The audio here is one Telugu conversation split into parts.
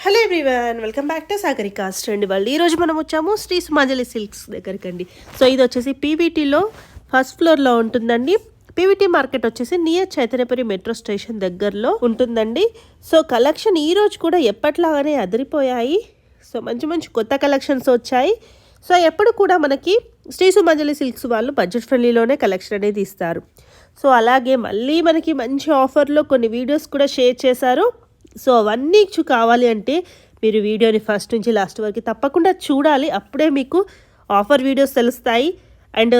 Hello everyone, welcome back to Sagarika's అండి. వాళ్ళు ఈరోజు మనం వచ్చాము శ్రీ సుమాంజలి సిల్క్స్ దగ్గరికి అండి. సో ఇది వచ్చేసి పీవీటీలో ఫస్ట్ ఫ్లోర్లో ఉంటుందండి. పీవీటీ మార్కెట్ వచ్చేసి నియర్ చైతన్యపురి మెట్రో స్టేషన్ దగ్గరలో ఉంటుందండి. సో కలెక్షన్ ఈరోజు కూడా ఎప్పట్లాగానే అదిరిపోయాయి. సో మంచి మంచి కొత్త కలెక్షన్స్ వచ్చాయి. సో ఎప్పుడు కూడా మనకి శ్రీ సుమాంజలి సిల్క్స్ వాళ్ళు బడ్జెట్ ఫ్రెండ్లీలోనే కలెక్షన్ అనేది ఇస్తారు. సో అలాగే మళ్ళీ మనకి మంచి ఆఫర్లో కొన్ని వీడియోస్ కూడా షేర్ చేశారు. సో అవన్నీ కావాలి అంటే మీరు వీడియోని ఫస్ట్ నుంచి లాస్ట్ వరకు తప్పకుండా చూడాలి. అప్పుడే మీకు ఆఫర్ వీడియోస్ తెలుస్తాయి అండ్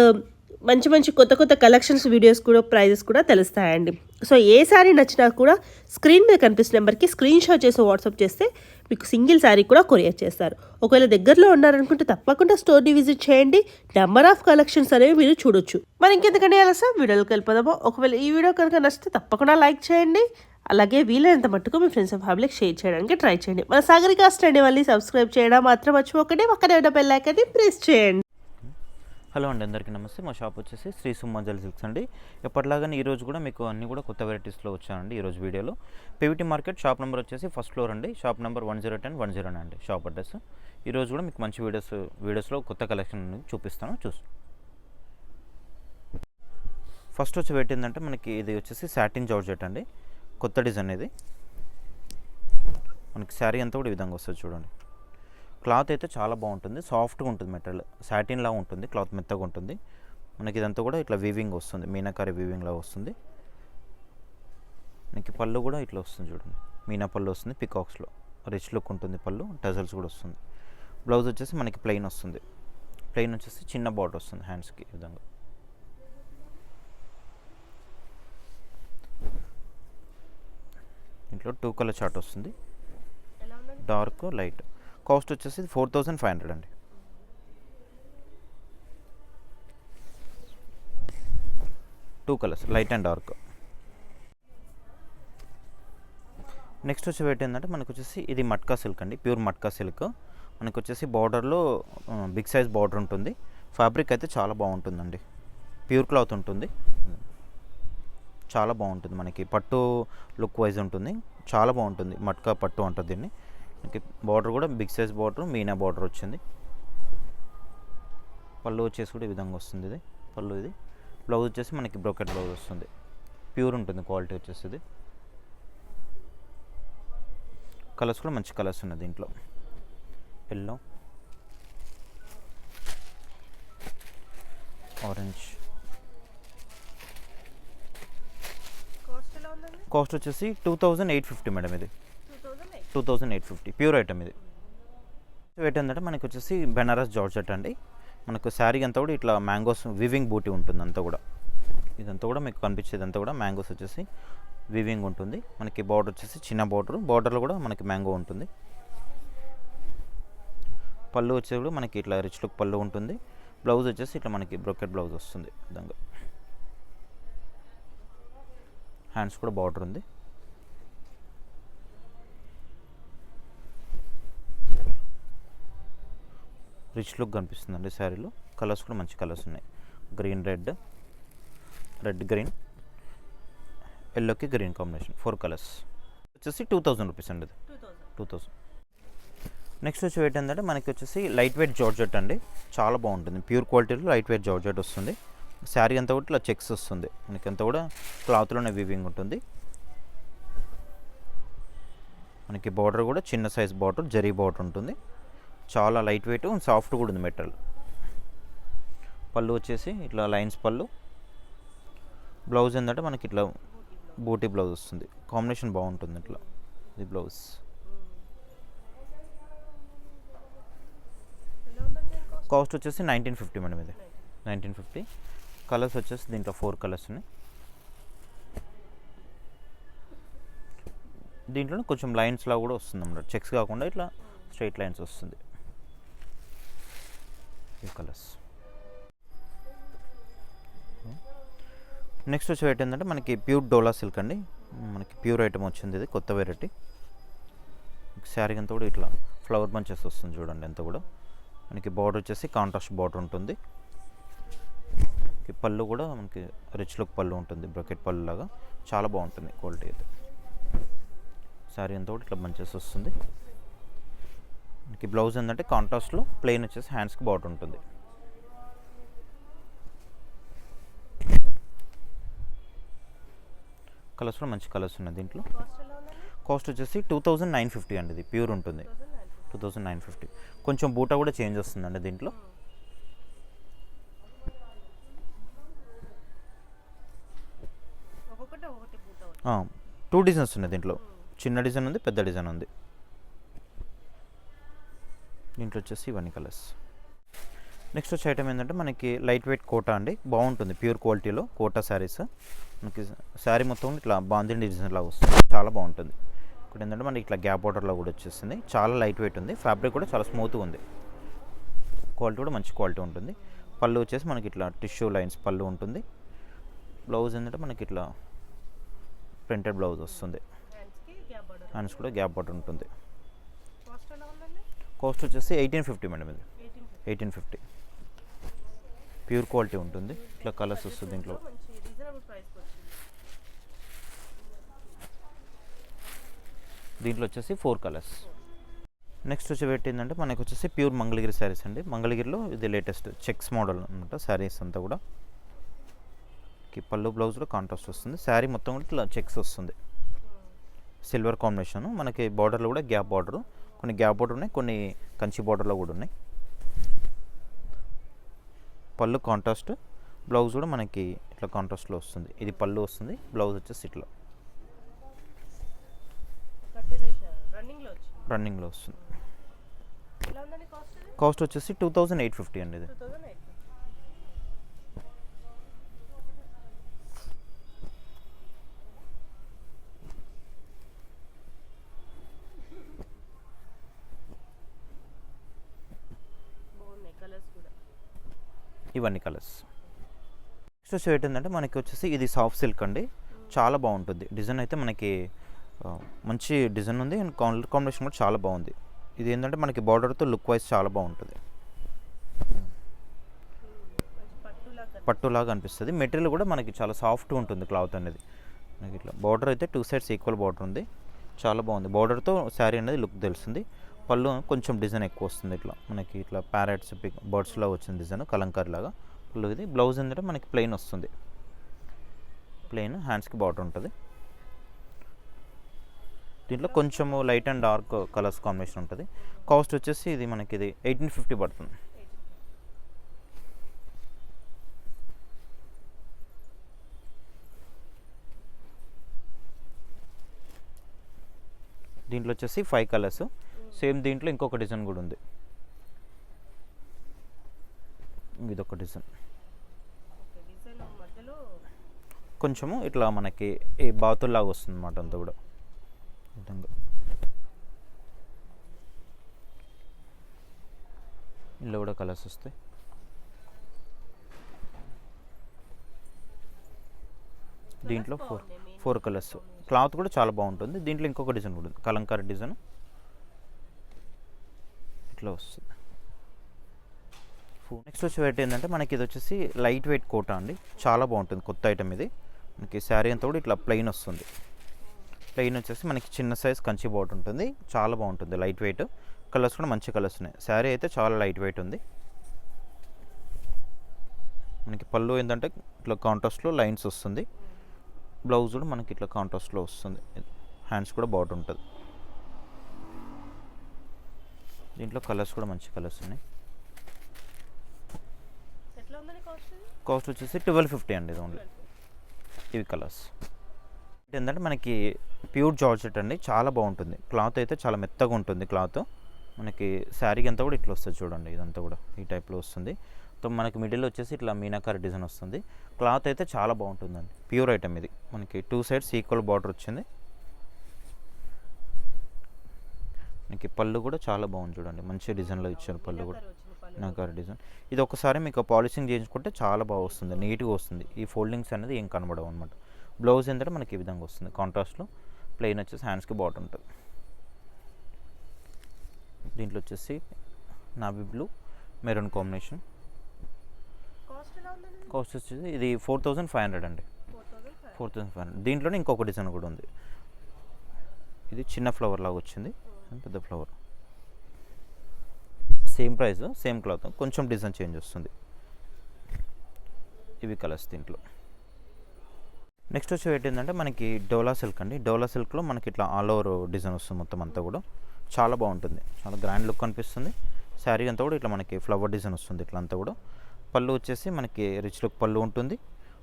మంచి మంచి కొత్త కొత్త కలెక్షన్స్ వీడియోస్ కూడా ప్రైజెస్ కూడా తెలుస్తాయండి. సో ఏ శారీ నచ్చినా కూడా స్క్రీన్ మీద కనిపిస్తున్న నెంబర్కి స్క్రీన్ షాట్ చేసి వాట్సాప్ చేస్తే మీకు సింగిల్ శారీ కూడా కొరియర్ చేస్తారు. ఒకవేళ దగ్గరలో ఉన్నారనుకుంటే తప్పకుండా స్టోర్ని విజిట్ చేయండి. నెంబర్ ఆఫ్ కలెక్షన్స్ అనేవి మీరు చూడొచ్చు. మరి ఇంకెందుకంటే అలా సార్ వీడియోలోకి వెళ్ళిపోదామో. ఒకవేళ ఈ వీడియో కనుక నచ్చితే తప్పకుండా లైక్ చేయండి. అలాగే వీలైనంత మట్టుకు మీ ఫ్రెండ్స్ అండ్ ఫ్యామిలీకి షేర్ చేయడానికి ట్రై చేయండి. మన సాగరికాస్ట్ అండి మళ్ళీ సబ్స్క్రైబ్ చేయడం మాత్రం మర్చిపోకండి. పక్కనే ఉన్న బెల్ ఐకాన్ని ప్రెస్ చేయండి. హలో అండి, అందరికీ నమస్తే. మా షాప్ వచ్చేసి శ్రీ సుమాంజలి సిల్క్స్ అండి. ఎప్పటిలాగానే ఈరోజు కూడా మీకు అన్నీ కూడా కొత్త వెరైటీస్లో వచ్చానండి. ఈరోజు వీడియోలో పీవీటీ మార్కెట్ షాప్ నెంబర్ వచ్చేసి ఫస్ట్ ఫ్లోర్ అండి. షాప్ నెంబర్ 1010 అండి షాప్ అడ్రస్. ఈరోజు కూడా మీకు మంచి వీడియోస్లో కొత్త కలెక్షన్ చూపిస్తాను. ఫస్ట్ వచ్చి పెట్టిందంటే మనకి ఇది వచ్చేసి సాటిన్ జార్జెట్ అండి. కొత్త డిజైన్ ఇది. మనకి శారీ అంతా కూడా ఈ విధంగా వస్తుంది చూడండి. క్లాత్ అయితే చాలా బాగుంటుంది, సాఫ్ట్గా ఉంటుంది, మెటీరియల్ సాటిన్లా ఉంటుంది, క్లాత్ మెత్తగా ఉంటుంది. మనకి ఇదంతా కూడా ఇట్లా వీవింగ్ వస్తుంది, మీనాకారి వీవింగ్లా వస్తుంది. మనకి పళ్ళు కూడా ఇట్లా వస్తుంది చూడండి, మీనా పళ్ళు వస్తుంది, పికాక్స్లో రిచ్ లుక్ ఉంటుంది పళ్ళు, టజల్స్ కూడా వస్తుంది. బ్లౌజ్ వచ్చేసి మనకి ప్లెయిన్ వస్తుంది. ప్లెయిన్ వచ్చేసి చిన్న బార్డర్ వస్తుంది హ్యాండ్స్కి ఈ విధంగా. ఇంట్లో 2 కలర్ చార్ట్ వస్తుంది, డార్క్ లైట్. కాస్ట్ వచ్చేసి 4500 అండి. Two colours, light and dark. Next వచ్చి ఏంటంటే మనకు వచ్చేసి ఇది మట్కా సిల్క్ అండి, ప్యూర్ మట్కా సిల్క్. మనకు వచ్చేసి బార్డర్లో బిగ్ సైజ్ బార్డర్ ఉంటుంది. ఫ్యాబ్రిక్ అయితే చాలా బాగుంటుందండి, ప్యూర్ క్లాత్ ఉంటుంది, చాలా బాగుంటుంది. మనకి పట్టు లుక్ వైజ్ ఉంటుంది, చాలా బాగుంటుంది. మట్కా పట్టు అంటుంది దీన్ని. మనకి బార్డర్ కూడా బిగ్ సైజ్ బార్డర్, మీనా బార్డర్ వచ్చింది. పళ్ళు వచ్చేసి కూడా ఈ విధంగా వస్తుంది. ఇది పళ్ళు. ఇది బ్లౌజ్ వచ్చేసి మనకి బ్రోకెట్ బ్లౌజ్ వస్తుంది, ప్యూర్ ఉంటుంది క్వాలిటీ వచ్చేసి. ఇది కలర్స్ కూడా మంచి కలర్స్ ఉన్నాయి దీంట్లో. Yellow, orange. కాస్ట్ వచ్చేసి 2850 మేడం. ఇది 2850 ప్యూర్ ఐటమ్. ఇది ఏంటంటే మనకి వచ్చేసి బెనారస్ జార్జెట్ అండి. మనకు శారీ అంతా కూడా ఇట్లా మ్యాంగోస్ వివింగ్ బూటీ ఉంటుంది అంతా కూడా. ఇదంతా కూడా మీకు కనిపించేది అంతా కూడా మ్యాంగోస్ వచ్చేసి వివింగ్ ఉంటుంది. మనకి బార్డర్ వచ్చేసి చిన్న బార్డర్లో కూడా మనకి మ్యాంగో ఉంటుంది. పళ్ళు వచ్చేది కూడా మనకి ఇట్లా రిచ్ లుక్ పళ్ళు ఉంటుంది. బ్లౌజ్ వచ్చేసి ఇట్లా మనకి బ్రోకెట్ బ్లౌజ్ వస్తుంది విధంగా. హ్యాండ్స్ కూడా బార్డర్ ఉంది. రిచ్ లుక్ కనిపిస్తుందండి శారీలో. కలర్స్ కూడా మంచి కలర్స్ ఉన్నాయి, గ్రీన్ రెడ్, రెడ్ గ్రీన్, ఎల్లోకి గ్రీన్ కాంబినేషన్, 4 కలర్స్. వచ్చేసి 2000 రూపీస్ అండి. ఇది 2000. నెక్స్ట్ వచ్చి ఏంటంటే మనకి వచ్చేసి లైట్ వెయిట్ జార్జెట్ అండి, చాలా బాగుంటుంది. ప్యూర్ క్వాలిటీలో లైట్ వెయిట్ జార్జెట్ వస్తుంది. శారీ అంతా కూడా ఇట్లా చెక్స్ వస్తుంది. మనకి అంతా కూడా క్లాత్లోనే వీవింగ్ ఉంటుంది. మనకి బార్డర్ కూడా చిన్న సైజ్ బార్డర్, జరీ బార్డర్ ఉంటుంది. చాలా లైట్ వెయిట్, సాఫ్ట్ కూడా ఉంది మెటీరియల్. పళ్ళు వచ్చేసి ఇట్లా లైన్స్ పళ్ళు. బ్లౌజ్ ఏంటంటే మనకి ఇట్లా బూటీ బ్లౌజ్ వస్తుంది. కాంబినేషన్ బాగుంటుంది ఇట్లా. ఇది బ్లౌజ్. కాస్ట్ వచ్చేసి 1950 మేడం. ఇది 1950. కలర్స్ వచ్చేసి దీంట్లో 4 కలర్స్ ఉన్నాయి. దీంట్లో కొంచెం లైన్స్లా కూడా వస్తుంది అన్నమాట, చెక్స్ కాకుండా ఇట్లా స్ట్రైట్ లైన్స్ వస్తుంది. ఈ కలర్స్. నెక్స్ట్ వచ్చి ఏంటంటే మనకి ప్యూర్ డోలా సిల్క్ అండి. మనకి ప్యూర్ ఐటమ్ వచ్చింది, ఇది కొత్త వెరైటీ. శారీ అంతా కూడా ఇట్లా ఫ్లవర్ బంచెస్ వస్తుంది చూడండి. అంతా కూడా మనకి బార్డర్ వచ్చేసి కాంట్రాస్ట్ బార్డర్ ఉంటుంది. పళ్ళు కూడా మనకి రిచ్ లుక్ పళ్ళు ఉంటుంది, బ్రకెట్ పళ్ళు లాగా, చాలా బాగుంటుంది క్వాలిటీ అయితే. శారీ అంతా కూడా ఇట్లా బంచెస్ వస్తుంది. మనకి బ్లౌజ్ ఏంటంటే కాంట్రాస్ట్లో ప్లెయిన్ వచ్చేసి హ్యాండ్స్కి బార్డర్ ఉంటుంది. కలర్స్లో మంచి కలర్స్ ఉన్నాయి దీంట్లో. కాస్ట్ వచ్చేసి 2950 అండి. ఇది ప్యూర్ ఉంటుంది. 2950. కొంచెం బూటా కూడా చేంజ్ వస్తుందండి దీంట్లో. టూ డిజైన్స్ ఉన్నాయి దీంట్లో. చిన్న డిజైన్ ఉంది, పెద్ద డిజైన్ ఉంది. దీంట్లో వచ్చేసి ఇవన్నీ కలర్స్. నెక్స్ట్ వచ్చే ఐటమ్ ఏంటంటే మనకి లైట్ వెయిట్ కోటా అండి. బాగుంటుంది ప్యూర్ క్వాలిటీలో కోటా శారీస్. మనకి శారీ మొత్తం ఇట్లా బాందిని డిజైన్ లాగా వస్తుంది, చాలా బాగుంటుంది. ఇక్కడ ఏంటంటే మనకి ఇట్లా గ్యాప్ బార్డర్లో కూడా వచ్చేస్తుంది. చాలా లైట్ వెయిట్ ఉంది, ఫ్యాబ్రిక్ కూడా చాలా స్మూత్గా ఉంది, క్వాలిటీ కూడా మంచి క్వాలిటీ ఉంటుంది. పళ్ళు వచ్చేసి మనకి ఇట్లా టిష్యూ లైన్స్ పళ్ళు ఉంటుంది. బ్లౌజ్ ఏంటంటే మనకి ఇట్లా ప్రింటెడ్ బ్లౌజ్ వస్తుంది. హ్యాండ్స్ కూడా గ్యాప్ బార్డర్ ఉంటుంది. కాస్ట్ వచ్చేసి 1850 మేడం. ఇది 1850. ప్యూర్ క్వాలిటీ ఉంటుంది. ఇట్లా కలర్స్ వస్తుంది దీంట్లో. దీంట్లో వచ్చేసి 4 కలర్స్. నెక్స్ట్ వచ్చి ఏంటంటే మనకు వచ్చేసి ప్యూర్ మంగళగిరి శారీస్ అండి. మంగళగిరిలో ఇది లేటెస్ట్ చెక్స్ మోడల్ అనమాట శారీస్ అంతా కూడా. పళ్ళు బ్లౌజ్ కూడా కాంట్రాస్ట్ వస్తుంది. శారీ మొత్తం కూడా ఇట్లా చెక్స్ వస్తుంది, సిల్వర్ కాంబినేషన్. మనకి బార్డర్లో కూడా గ్యాప్ బార్డర్, కొన్ని గ్యాప్ బార్డర్ ఉన్నాయి, కొన్ని కంచి బార్డర్లో కూడా ఉన్నాయి. పళ్ళు కాంట్రాస్ట్, బ్లౌజ్ కూడా మనకి ఇట్లా కాంట్రాస్ట్లో వస్తుంది. ఇది పళ్ళు వస్తుంది, బ్లౌజ్ వచ్చేసి ఇట్లా రన్నింగ్లో వస్తుంది. కాస్ట్ వచ్చేసి 2850 అండి. ఇది ఇవన్నీ కలర్స్. నెక్స్ట్ వచ్చి ఏంటంటే మనకి వచ్చేసి ఇది సాఫ్ట్ సిల్క్ అండి. చాలా బాగుంటుంది డిజైన్ అయితే. మనకి మంచి డిజైన్ ఉంది అండ్ కలర్ కాంబినేషన్ కూడా చాలా బాగుంది. ఇది ఏంటంటే మనకి బార్డర్తో లుక్ వైజ్ చాలా బాగుంటుంది, పట్టులాగా అనిపిస్తుంది. మెటీరియల్ కూడా మనకి చాలా సాఫ్ట్ ఉంటుంది క్లాత్ అనేది. మనకి ఇట్లా బార్డర్ అయితే 2 సైడ్స్ ఈక్వల్ బార్డర్ ఉంది, చాలా బాగుంది. బార్డర్తో శారీ అనేది లుక్ తెలుస్తుంది. పళ్ళు కొంచెం డిజైన్ ఎక్కువ వస్తుంది, ఇట్లా మనకి ఇట్లా ప్యారెట్స్ బర్డ్స్లో వచ్చిన డిజైన్ కలంకారీ లాగా పళ్ళు. ఇది బ్లౌజ్ ఏంటంటే మనకి ప్లెయిన్ వస్తుంది, ప్లెయిన్ హ్యాండ్స్కి బార్డర్ ఉంటుంది. దీంట్లో కొంచెము light and dark colours combination ఉంటుంది. కాస్ట్ వచ్చేసి ఇది మనకి ఇది 1850 పడుతుంది. దీంట్లో వచ్చేసి 5 కలర్స్. సేమ్ దీంట్లో ఇంకొక డిజైన్ కూడా ఉంది. ఇదొక డిజైన్ కొంచెము ఇట్లా మనకి ఈ బాతుల్లాగా వస్తుంది అన్నమాట అంతా కూడా. విధంగా ఇందులో కూడా కలర్స్ వస్తాయి. దీంట్లో 4 కలర్స్. క్లాత్ కూడా చాలా బాగుంటుంది. దీంట్లో ఇంకొక డిజైన్ కూడా ఉంది, కలంకారీ డిజైన్ ఇట్లా వస్తుంది. నెక్స్ట్ వచ్చి వెయిట్ ఏంటంటే మనకి ఇది వచ్చేసి లైట్ వెయిట్ కోటా అండి. చాలా బాగుంటుంది, కొత్త ఐటమ్ ఇది. మనకి శారీ అంతా కూడా ఇట్లా ప్లెయిన్ వస్తుంది. ప్లెయిన్ వచ్చేసి మనకి చిన్న సైజ్ కంచి బార్డర్ ఉంటుంది, చాలా బాగుంటుంది. లైట్ వెయిట్ కలర్స్ కూడా మంచి కలర్స్ ఉన్నాయి. శారీ అయితే చాలా లైట్ వెయిట్ ఉంది. మనకి పళ్ళు ఏంటంటే ఇట్లా కాంట్రాస్ట్లో లైన్స్ వస్తుంది. బ్లౌజ్ కూడా మనకి ఇట్లా కాంట్రాస్ట్లో వస్తుంది. హ్యాండ్స్ కూడా బార్డర్ ఉంటుంది. దీంట్లో కలర్స్ కూడా మంచి కలర్స్ ఉన్నాయి. కాస్ట్ వచ్చేసి 1250 అండి. ఇది ఓన్లీ ఇవి కలర్స్. ఏంటంటే మనకి ప్యూర్ జార్జెట్ అండి, చాలా బాగుంటుంది. క్లాత్ అయితే చాలా మెత్తగా ఉంటుంది క్లాత్. మనకి శారీకి అంతా కూడా ఇట్లా వస్తుంది చూడండి. ఇదంతా కూడా ఈ టైప్లో వస్తుంది. సో మనకి మిడిల్ వచ్చేసి ఇట్లా మీనాకారి డిజైన్ వస్తుంది. క్లాత్ అయితే చాలా బాగుంటుందండి. ప్యూర్ ఐటమ్ ఇది. మనకి 2 సైడ్స్ ఈక్వల్ బార్డర్ వచ్చింది. మనకి పళ్ళు కూడా చాలా బాగుంది చూడండి, మంచి డిజైన్లో ఇచ్చారు పళ్ళు కూడా, మీనాకారి డిజైన్. ఇది ఒకసారి మీకు పాలిషింగ్ చేయించుకుంటే చాలా బాగా వస్తుంది, నీట్గా వస్తుంది. ఈ ఫోల్డింగ్స్ అనేది ఏం కనబడవు అనమాట. బ్లౌజ్ ఏంటంటే మనకి ఈ విధంగా వస్తుంది కాంట్రాస్ట్లో. ప్లెయిన్ వచ్చేసి హ్యాండ్స్కి బార్డర్ ఉంటుంది. దీంట్లో వచ్చేసి navy blue maroon combination. Cost వచ్చేసి ఇది 4500 అండి. 4500. దీంట్లోనే ఇంకొక డిజైన్ కూడా ఉంది. ఇది చిన్న ఫ్లవర్ లాగా వచ్చింది, పెద్ద flower. Same price same cloth, కొంచెం డిజైన్ చేంజ్ వస్తుంది. ఇవి కలర్స్ దీంట్లో. నెక్స్ట్ వచ్చి ఏంటంటే మనకి డోలా సిల్క్ అండి. డోలా సిల్క్లో మనకి ఇట్లా ఆల్ ఓవర్ డిజైన్ వస్తుంది మొత్తం అంతా కూడా. చాలా బాగుంటుంది, చాలా గ్రాండ్ లుక్ అనిపిస్తుంది. శారీ అంతా కూడా ఇట్లా మనకి ఫ్లవర్ డిజైన్ వస్తుంది ఇట్లా అంతా కూడా. పళ్ళు వచ్చేసి మనకి రిచ్ లుక్ పళ్ళు ఉంటుంది.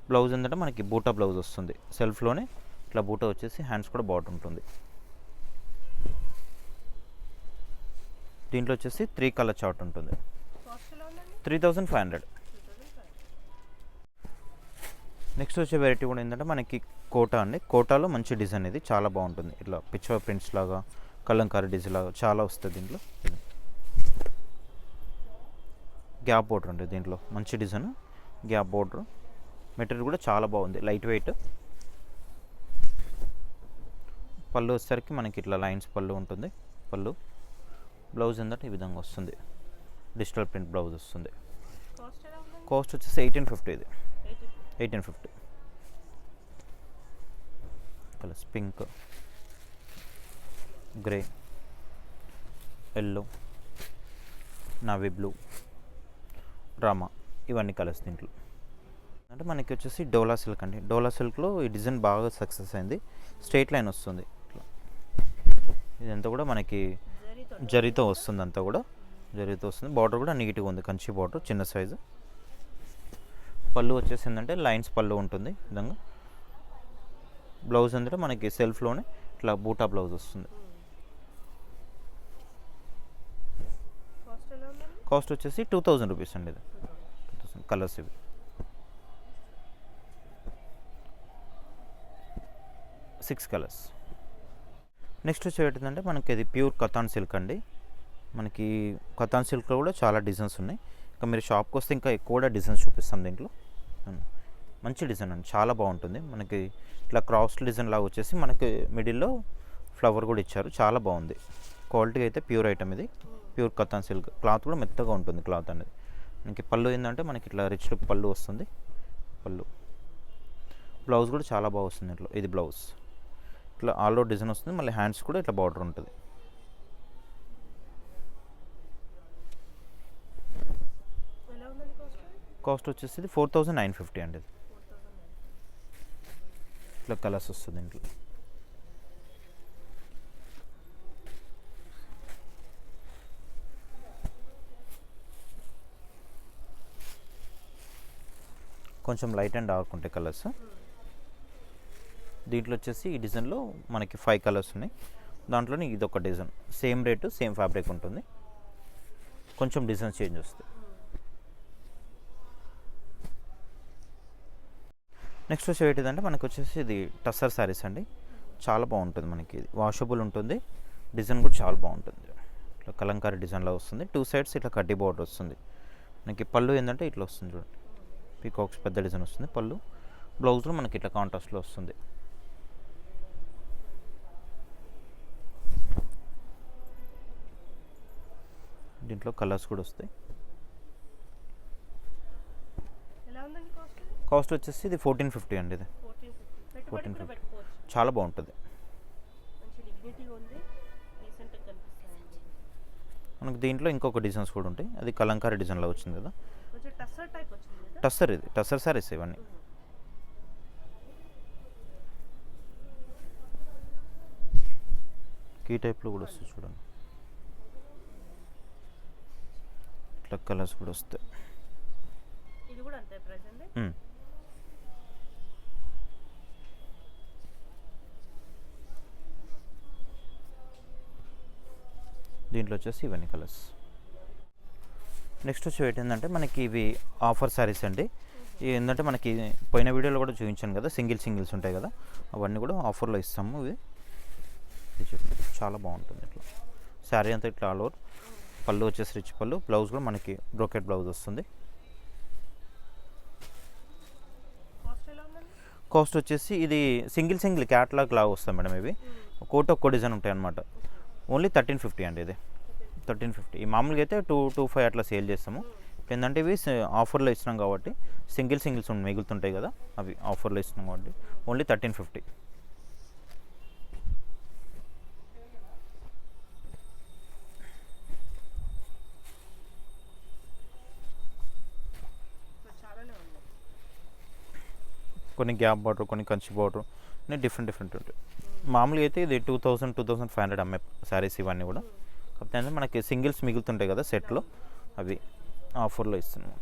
బ్లౌజ్ ఏంటంటే మనకి బూటా బ్లౌజ్ వస్తుంది. సెల్ఫ్లోనే ఇట్లా బూటా వచ్చేసి హ్యాండ్స్ కూడా బాగుంటుంది ఉంటుంది. దీంట్లో వచ్చేసి 3 కలర్ చార్ట్ ఉంటుంది. 3500. నెక్స్ట్ వచ్చే వెరైటీ కూడా ఏంటంటే మనకి కోటా అండి. కోటాలో మంచి డిజైన్ ఇది, చాలా బాగుంటుంది. ఇట్లా పిక్చర్ ప్రింట్స్ లాగా, కలంకారీ డిజైన్ లాగా చాలా వస్తుంది దీంట్లో. గ్యాప్ బోర్డర్ అండి దీంట్లో, మంచి డిజైన్ గ్యాప్ బోర్డర్. మెటీరియల్ కూడా చాలా బాగుంది, లైట్ వెయిట్. పళ్ళు వచ్చేసరికి మనకి ఇట్లా లైన్స్ పళ్ళు ఉంటుంది. పళ్ళు బ్లౌజ్ ఏంటంటే ఈ విధంగా వస్తుంది, డిజిటల్ ప్రింట్ బ్లౌజ్ వస్తుంది. కాస్ట్ వచ్చేసి 1850. ఇది 1850. Colours pink, grey, yellow, navy blue, Rama, ఇవన్నీ కలర్స్ దీంట్లో. అంటే మనకి వచ్చేసి డోలా సిల్క్ అండి. డోలా సిల్క్లో ఈ డిజైన్ బాగా సక్సెస్ అయింది. స్ట్రైట్ లైన్ వస్తుంది ఇట్లా. ఇదంతా కూడా మనకి జరీతో వస్తుంది, అంతా కూడా జరీతో వస్తుంది. బార్డర్ కూడా నీట్గా ఉంది, కంచి బార్డర్, చిన్న సైజు. పళ్ళు వచ్చేసి ఏంటంటే లైన్స్ పళ్ళు ఉంటుంది ఈ విధంగా. బ్లౌజ్ అంటే మనకి సెల్ఫ్లోనే ఇట్లా బూటా బ్లౌజ్ వస్తుంది. కాస్ట్ వచ్చేసి 2000 రూపీస్ అండి. ఇది 2000. కలర్స్ ఇవి. Six colours. నెక్స్ట్ వచ్చి ఏంటంటే మనకి ఇది ప్యూర్ కథాన్ సిల్క్ అండి. మనకి కథాన్ సిల్క్లో కూడా చాలా డిజైన్స్ ఉన్నాయి. ఇంకా మీరు షాప్కి వస్తే ఇంకా ఎక్కువ కూడా డిజైన్స్ చూపిస్తాం దీంట్లో. మంచి డిజైన్ అండి, చాలా బాగుంటుంది. మనకి ఇట్లా క్రాస్ డిజైన్ లాగా వచ్చేసి మనకి మిడిల్లో ఫ్లవర్ కూడా ఇచ్చారు, చాలా బాగుంది. క్వాలిటీ అయితే ప్యూర్ ఐటమ్ ఇది, ప్యూర్ కథాన్ సిల్క్. క్లాత్ కూడా మెత్తగా ఉంటుంది క్లాత్ అనేది. మనకి పళ్ళు ఏంటంటే మనకి ఇట్లా రిచ్ లుక్ పళ్ళు వస్తుంది. పళ్ళు బ్లౌజ్ కూడా చాలా బాగా వస్తుంది ఇట్లా. ఇది బ్లౌజ్ ఇట్లా ఆల్ ఓవర్ డిజైన్ వస్తుంది. మళ్ళీ హ్యాండ్స్ కూడా ఇట్లా బార్డర్ ఉంటుంది. కాస్ట్ వచ్చేసి 4950 అండి. ఇది ఇట్లా కలర్స్ వస్తుంది ఇంట్లో. కొంచెం లైట్ అండ్ డార్క్ ఉంటాయి కలర్స్. దీంట్లో వచ్చేసి ఈ డిజైన్లో మనకి 5 కలర్స్ ఉన్నాయి. దాంట్లోనే ఇది ఒక design, same rate same fabric ఉంటుంది, కొంచెం డిజైన్ చేంజ్ వస్తుంది. నెక్స్ట్ వచ్చి ఏంటిదంటే మనకు వచ్చేసి ఇది టస్సర్ శారీస్ అండి. చాలా బాగుంటుంది మనకి. ఇది వాషబుల్ ఉంటుంది, డిజైన్ కూడా చాలా బాగుంటుంది. ఇట్లా కలంకారీ డిజైన్లో వస్తుంది. 2 సైడ్స్ ఇట్లా కడ్డీ బోర్డర్ వస్తుంది. మనకి పళ్ళు ఏంటంటే ఇట్లా వస్తుంది చూడండి, పీకాక్స్ పెద్ద డిజైన్ వస్తుంది పళ్ళు. బ్లౌజ్లో మనకి ఇట్లా కాంట్రాస్ట్లో వస్తుంది. దీంట్లో కలర్స్ కూడా వస్తాయి. కాస్ట్ వచ్చేసి ఇది 1450 అండి. ఇది 1450. చాలా బాగుంటుంది. మనకు దీంట్లో ఇంకొక డిజైన్స్ కూడా ఉంటాయి. అది కలంకారీ డిజైన్లో వచ్చింది కదా, టస్సర్. ఇది టస్సర్ సారీస్ ఇవన్నీ. కీ టైప్లో కూడా వస్తుంది చూడండి. ఇట్లా కలర్స్ కూడా వస్తాయి. దీంట్లో వచ్చేసి ఇవన్నీ కలర్స్. నెక్స్ట్ వచ్చి ఏంటంటే మనకి ఇవి ఆఫర్ శారీస్ అండి. ఏంటంటే మనకి పోయిన వీడియోలో కూడా చూపించాను కదా, సింగిల్స్ ఉంటాయి కదా, అవన్నీ కూడా ఆఫర్లో ఇస్తాము. ఇవి చాలా బాగుంటుంది. ఇట్లా శారీ అంతా ఇట్లా ఆల్ ఓవర్. పళ్ళు వచ్చేసి రిచ్ పళ్ళు. బ్లౌజ్ కూడా మనకి బ్రోకెట్ బ్లౌజ్ వస్తుంది. కాస్ట్ వచ్చేసి ఇది సింగిల్ క్యాట్లాగ్ లాగా వస్తాయి మేడం. ఇవి ఒక్కో డిజైన్ ఉంటాయి అన్నమాట. ఓన్లీ 1350 అండి. ఇది 1350. ఈ మామూలుగా అయితే 225 అట్లా సేల్ చేస్తాము. ఏంటంటే ఇవి ఆఫర్లో ఇచ్చినాం కాబట్టి సింగిల్స్ మిగులుతుంటాయి కదా, అవి ఆఫర్లో ఇచ్చినాం కాబట్టి ఓన్లీ 1350. కొన్ని గ్యాప్ బార్డర్, కొన్ని కంచి బార్డర్, అన్నీ డిఫరెంట్ ఉంటాయి. మామూలుగా అయితే ఇది 2500 అమ్మే శారీస్ ఇవన్నీ కూడా. కాకపోతే అంటే మనకి సింగిల్స్ మిగులుతుంటాయి కదా సెట్లో, అవి ఆఫర్లో ఇస్తున్నాం.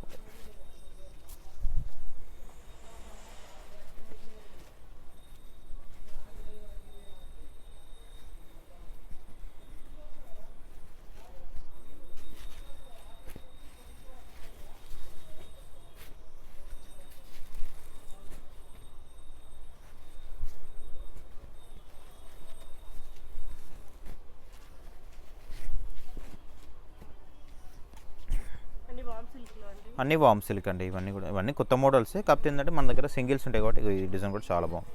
అన్నీ వామ్ సిల్క్ అండి, ఇవన్నీ కొత్త మోడల్సే. కాకపోతే ఏంటంటే మన దగ్గర సింగిల్స్ ఉంటాయి కాబట్టి ఈ డిజైన్ కూడా చాలా బాగుంది.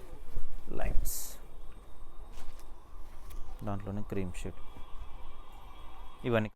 లైన్స్ దాంట్లోనే క్రీమ్ షేడ్ ఇవన్నీ